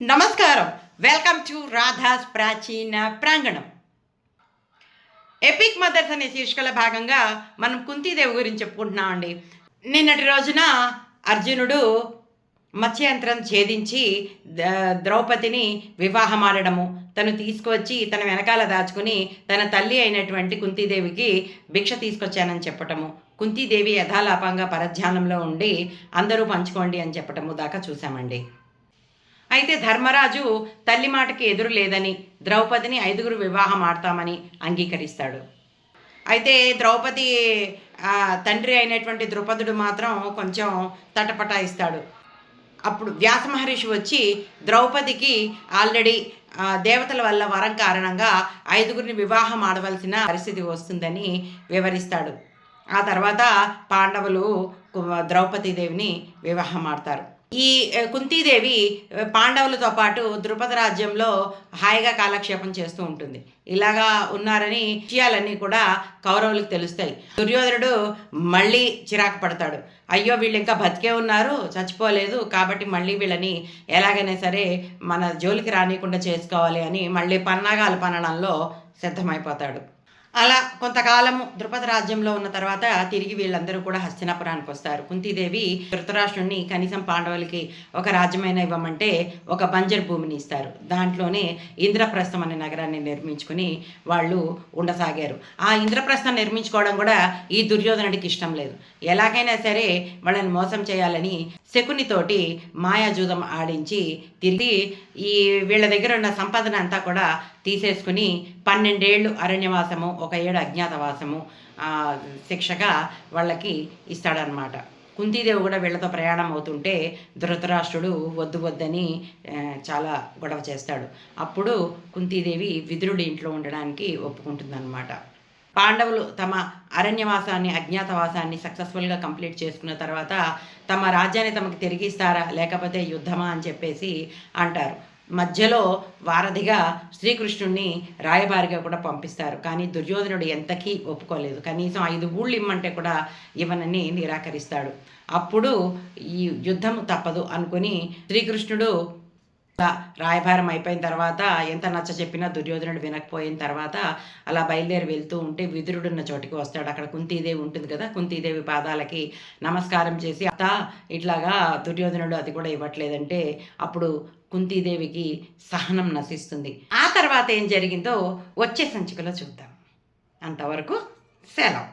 నమస్కారం. Welcome to Radha's ప్రాచీన ప్రాంగణం. ఎపిక్ మదర్స్ అనే శీర్షికల భాగంగా మనం కుంతీదేవి గురించి చెప్పుకుంటున్నామండి. నిన్నటి రోజున అర్జునుడు మత్స్యంత్రం ఛేదించి ద్రౌపదిని వివాహమాడడము, తను తీసుకువచ్చి తన వెనకాల దాచుకుని తన తల్లి అయినటువంటి కుంతీదేవికి భిక్ష తీసుకొచ్చానని చెప్పటము, కుంతీదేవి యథాలాపంగా పరధ్యానంలో ఉండి అందరూ పంచుకోండి అని చెప్పటము దాకా చూసామండి. అయితే ధర్మరాజు తల్లి మాటకి ఎదురు లేదని ద్రౌపదిని 5 వివాహం ఆడతామని అంగీకరిస్తాడు. అయితే ద్రౌపది తండ్రి అయినటువంటి ద్రుపదుడు మాత్రం కొంచెం తటపటాయిస్తాడు. అప్పుడు వ్యాస మహర్షి వచ్చి ద్రౌపదికి ఆల్రెడీ దేవతల వల్ల వరం కారణంగా 5 వివాహం ఆడవలసిన పరిస్థితి వస్తుందని వివరిస్తాడు. ఆ తర్వాత పాండవులు ద్రౌపదీదేవిని వివాహం ఆడతారు. ఈ కుంతీదేవి పాండవులతో పాటు ద్రుపద రాజ్యంలో హాయిగా కాలక్షేపం చేస్తూ ఉంటుంది. ఇలాగా ఉన్నారని విషయాలన్నీ కూడా కౌరవులకు తెలుస్తాయి. దుర్యోధనుడు మళ్ళీ చిరాకు పడతాడు. అయ్యో, వీళ్ళు ఇంకా బతికే ఉన్నారు, చచ్చిపోలేదు, కాబట్టి మళ్ళీ వీళ్ళని ఎలాగైనా సరే మన జోలికి రానియకుండా చేసుకోవాలి అని మళ్ళీ పన్నాగాలు పన్నడంలో సిద్ధమైపోతాడు. అలా కొంతకాలము ద్రుపద రాజ్యంలో ఉన్న తర్వాత తిరిగి వీళ్ళందరూ కూడా హస్తినాపురానికి వస్తారు. కుంతీదేవి ధృతరాష్ట్రుడిని కనీసం పాండవులకి ఒక రాజ్యమైనా ఇవ్వమంటే ఒక బంజర్ భూమిని ఇస్తారు. దాంట్లోనే ఇంద్రప్రస్థం అనే నగరాన్ని నిర్మించుకుని వాళ్ళు ఉండసాగారు. ఆ ఇంద్రప్రస్థం నిర్మించుకోవడం కూడా ఈ దుర్యోధనుడికి ఇష్టం లేదు. ఎలాగైనా సరే వాళ్ళని మోసం చేయాలని శకునితోటి మాయాజూదం ఆడించి తిరిగి ఈ వీళ్ళ దగ్గర ఉన్న సంపదన అంతా కూడా తీసేసుకుని 12 ఏళ్ళు అరణ్యవాసము, 1 ఏడు అజ్ఞాతవాసము శిక్షగా వాళ్ళకి ఇస్తాడనమాట. కుంతీదేవి కూడా వీళ్ళతో ప్రయాణం అవుతుంటే ధృతరాష్ట్రుడు వద్దని చాలా గొడవ చేస్తాడు. అప్పుడు కుంతీదేవి విదురుడి ఇంట్లో ఉండడానికి ఒప్పుకుంటుందన్నమాట. పాండవులు తమ అరణ్యవాసాన్ని, అజ్ఞాతవాసాన్ని సక్సెస్ఫుల్గా కంప్లీట్ చేసుకున్న తర్వాత తమ రాజ్యాన్ని తమకు తిరిగిస్తారా లేకపోతే యుద్ధమా అని చెప్పేసి అంటారు. మధ్యలో వారధిగా శ్రీకృష్ణుడిని రాయబారిగా కూడా పంపిస్తారు. కానీ దుర్యోధనుడు ఎంతకీ ఒప్పుకోలేదు. కనీసం 5 ఊళ్ళు ఇమ్మంటే కూడా ఇవ్వనని నిరాకరిస్తాడు. అప్పుడు ఈ యుద్ధం తప్పదు అనుకుని శ్రీకృష్ణుడు రాయబారం అయిపోయిన తర్వాత ఎంత నచ్చ చెప్పినా దుర్యోధనుడు వినకపోయిన తర్వాత అలా బయలుదేరి వెళ్తూ ఉంటే విదురుడున్న చోటికి వస్తాడు. అక్కడ కుంతీదేవి ఉంటుంది కదా, కుంతీదేవి పాదాలకి నమస్కారం చేసి ఇట్లాగా దుర్యోధనుడు అది కూడా ఇవ్వట్లేదంటే అప్పుడు కుంతీదేవికి సహనం నశిస్తుంది. ఆ తర్వాత ఏం జరిగిందో వచ్చే సంచికలో చూద్దాం. అంతవరకు సెలవు.